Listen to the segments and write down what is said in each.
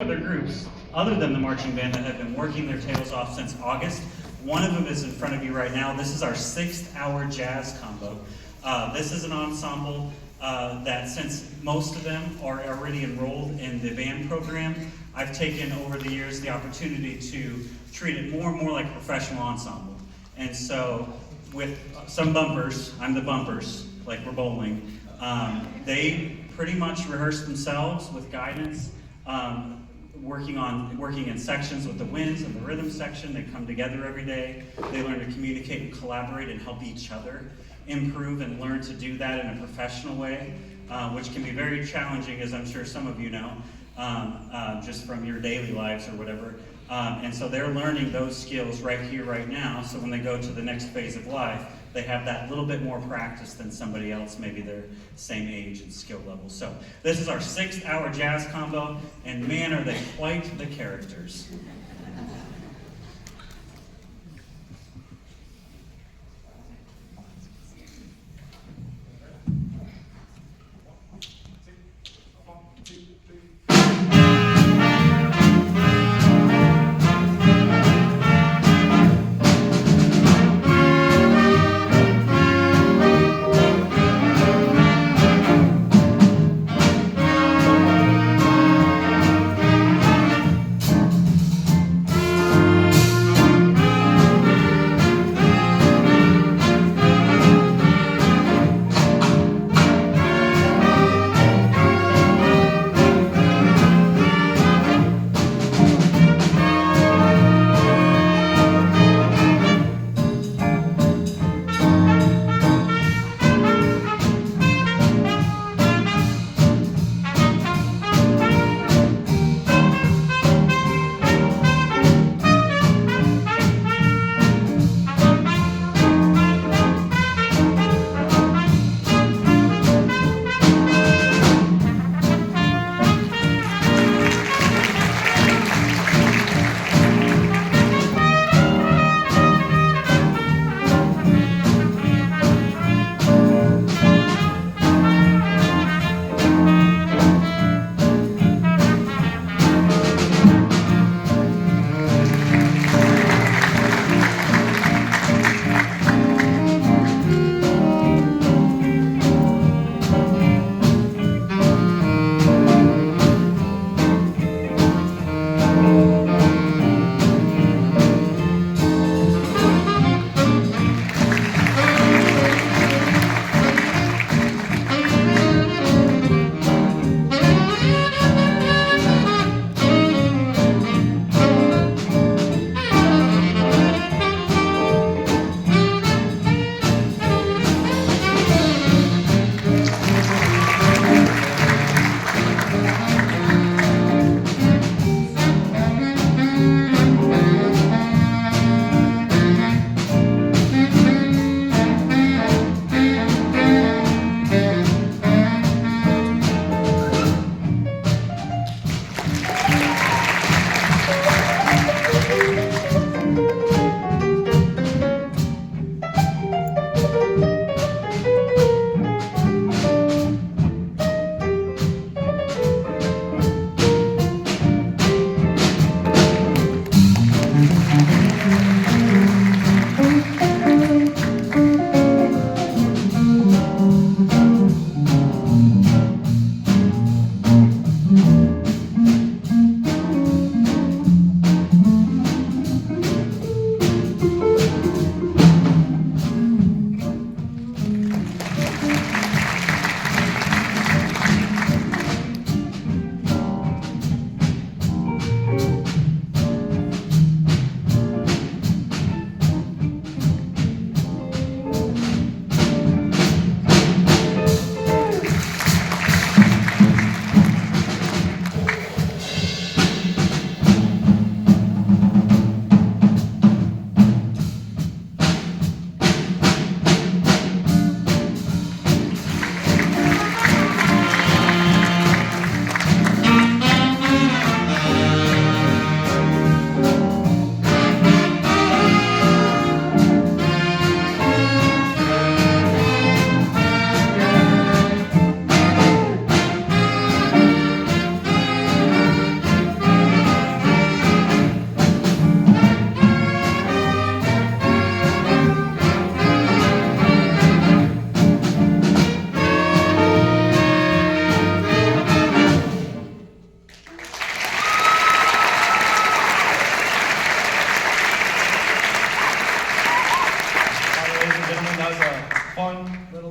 other groups other than the marching band that have been working their tails off since August. One of them is in front of you right now. This is our 6th-hour jazz combo. This is an ensemble that, since most of them are already enrolled in the band program, I've taken over the years the opportunity to treat it more and more like a professional ensemble. And so with some bumpers, I'm the bumpers, like we're bowling, they pretty much rehearse themselves with guidance, working in sections with the winds and the rhythm section. They come together every day. They learn to communicate and collaborate and help each other improve and learn to do that in a professional way, which can be very challenging, as I'm sure some of you know, just from your daily lives or whatever. And so they're learning those skills right here, right now, so when they go to the next phase of life, they have that little bit more practice than somebody else, maybe their same age and skill level. So this is our 6th-hour jazz combo, and man, are they quite the characters.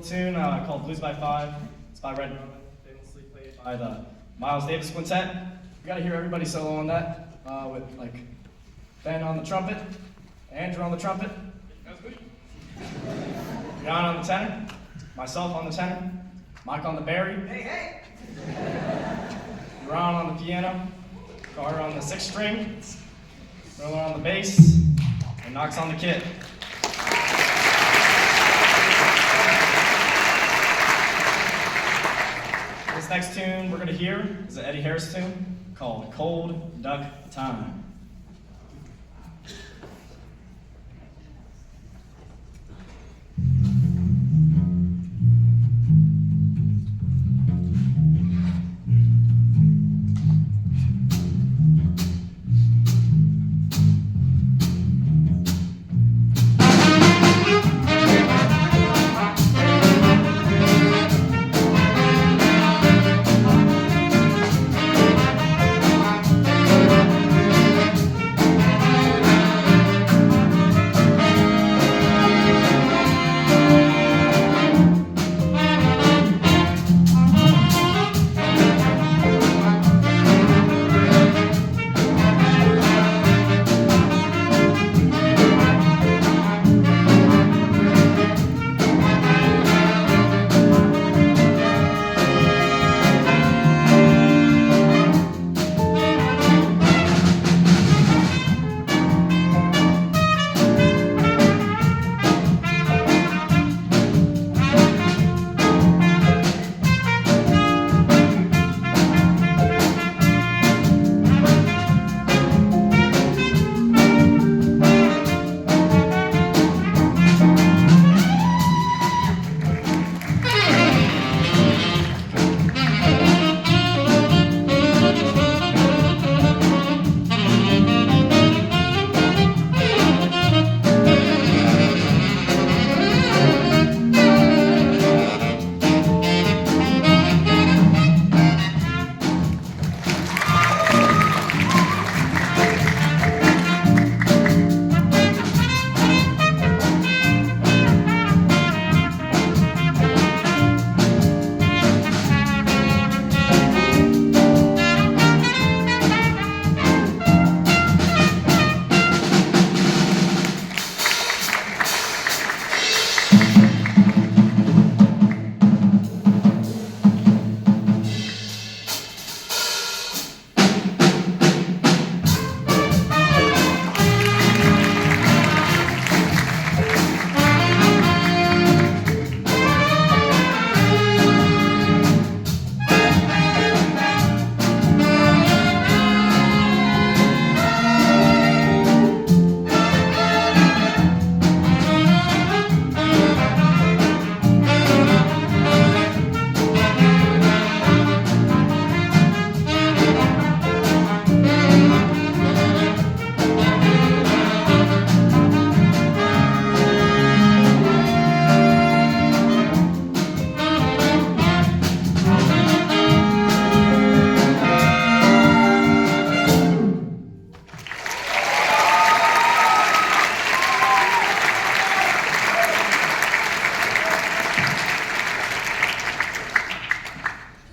tune called Blues by Five. It's by Red Robin, famously played by the Miles Davis Quintet. You gotta hear everybody solo on that, with like Ben on the trumpet, Andrew on the trumpet, Jan on the tenor, myself on the tenor, Mike on the bari, hey, Ron on the piano, Carter on the sixth string, Roland on the bass, and Knox on the kit. This next tune we're going to hear is an Eddie Harris tune called Cold Duck Time.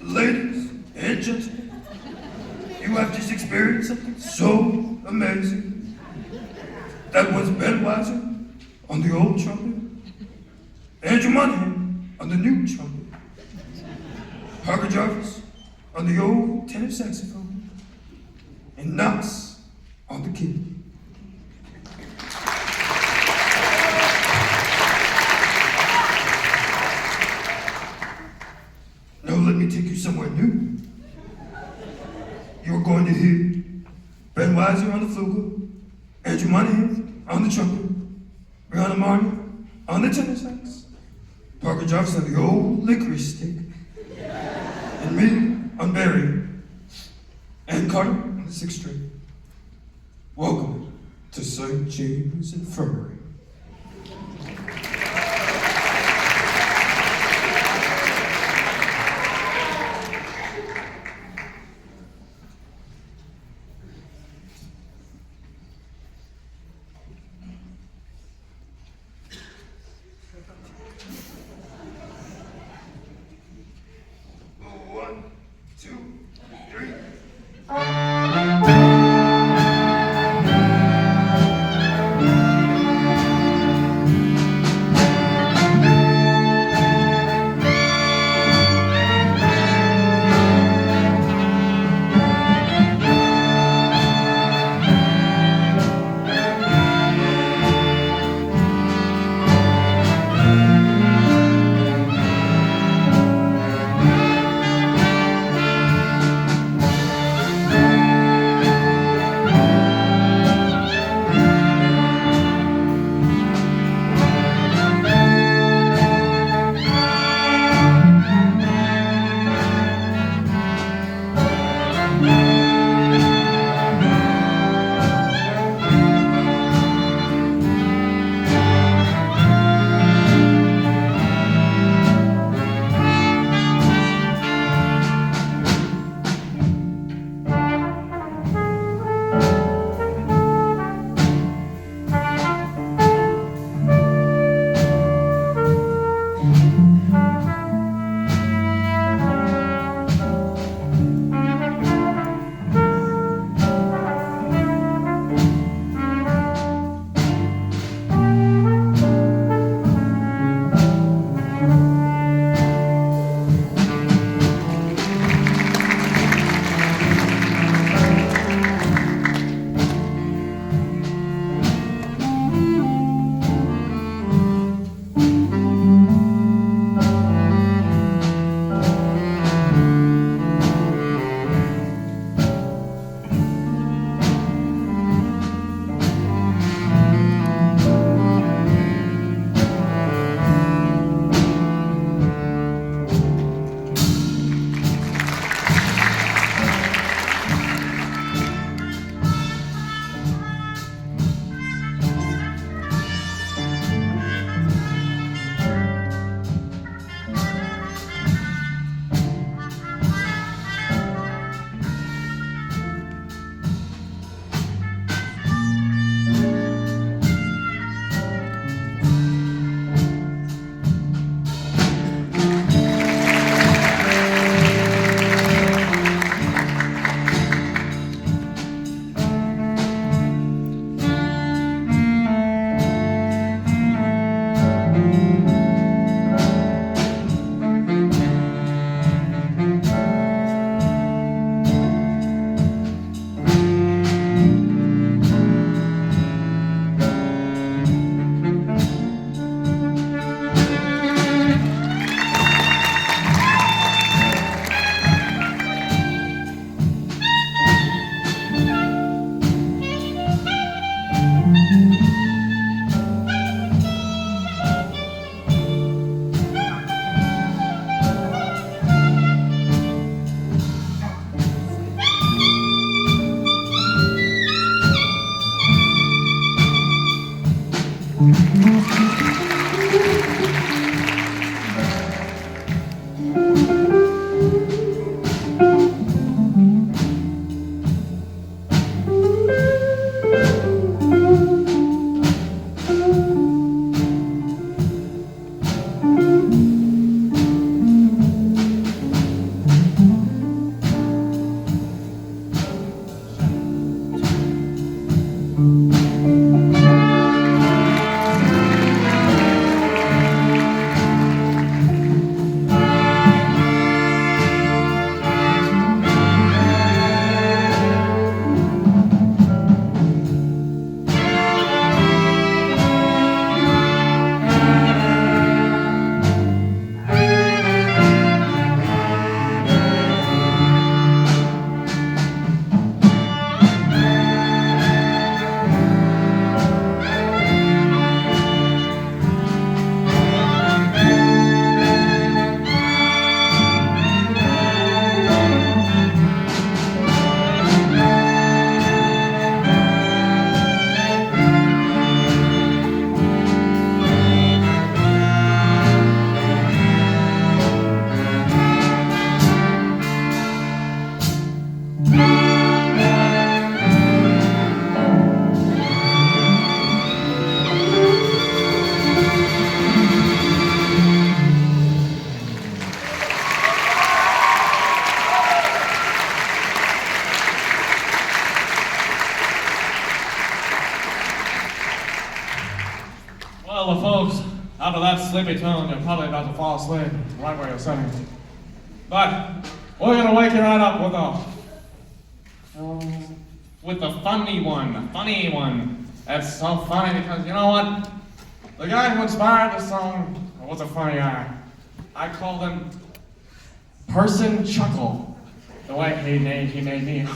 Ladies and gentlemen, you have just experienced something so amazing. That was Ben Weiser on the old trumpet, Andrew Monahan on the new trumpet, Parker Jarvis on the old tenor saxophone, and Knox on the keyboard. Now let me take you somewhere new. You're going to hear Ben Weiser on the flugel, Andrew Monahan on the trumpet, Brianna Marnie on the tenor sax, Parker Jarvis on the old licorice stick, and me on bari, and Carter on the sixth string. Welcome to St. James Infirmary. Well, the folks, after that sleepy tune, you're probably about to fall asleep right where you're sitting. But we're gonna wake you right up with the funny one. That's so funny because you know what? The guy who inspired this song was a funny guy. I called him Person Chuckle. The way he made me.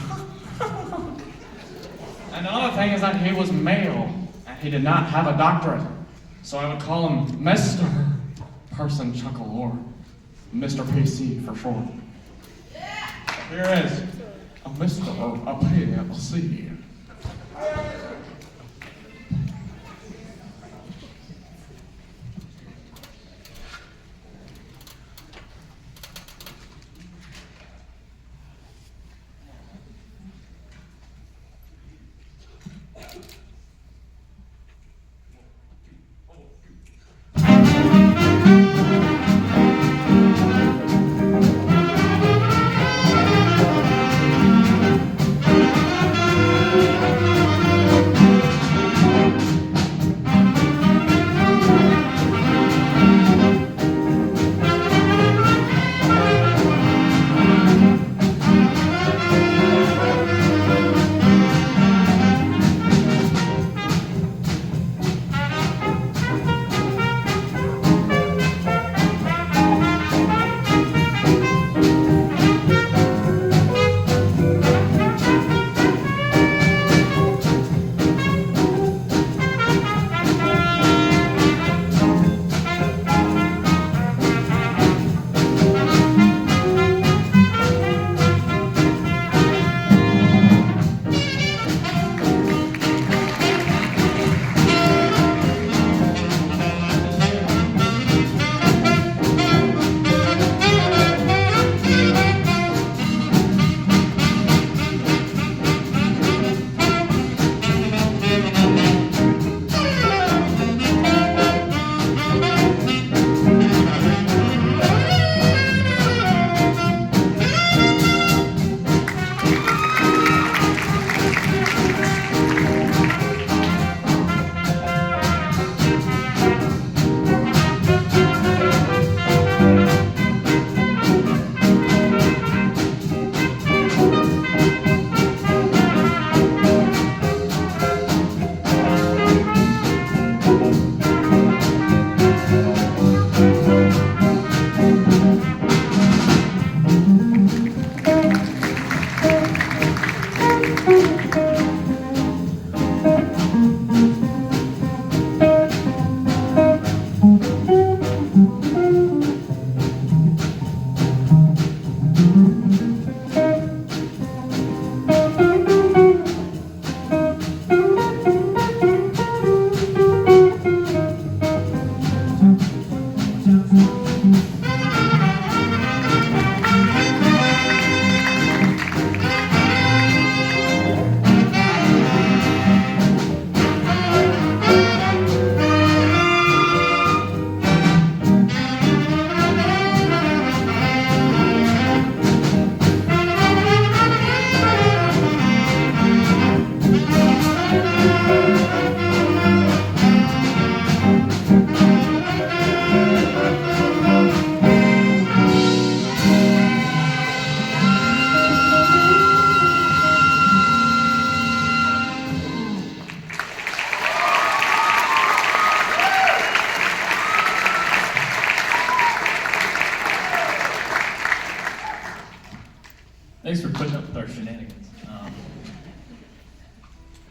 And another thing is that he was male and he did not have a doctorate. So I would call him Mr. Person Chuckle, or Mr. PC for short. Here is a Mr. a PC.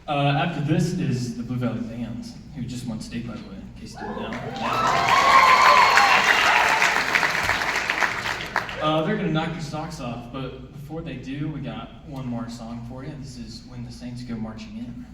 After this is the Blue Valley Bands, who just won state, by the way, in case you didn't know. They're gonna knock your socks off, but before they do, we got one more song for you. This is When the Saints Go Marching In.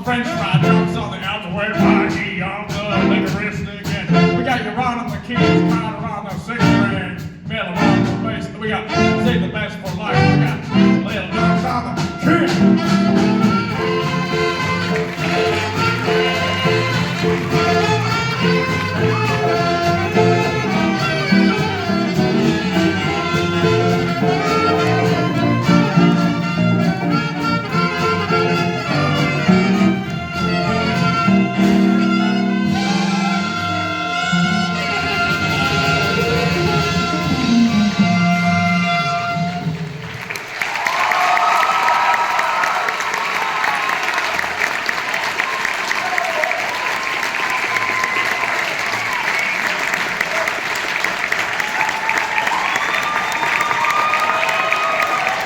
French fry jumps on the outerwear party on the liquoristic, and we got your Ron and the Keys, kind around the 6 string, middle on the bass. We got Save the Best for Life. We got Little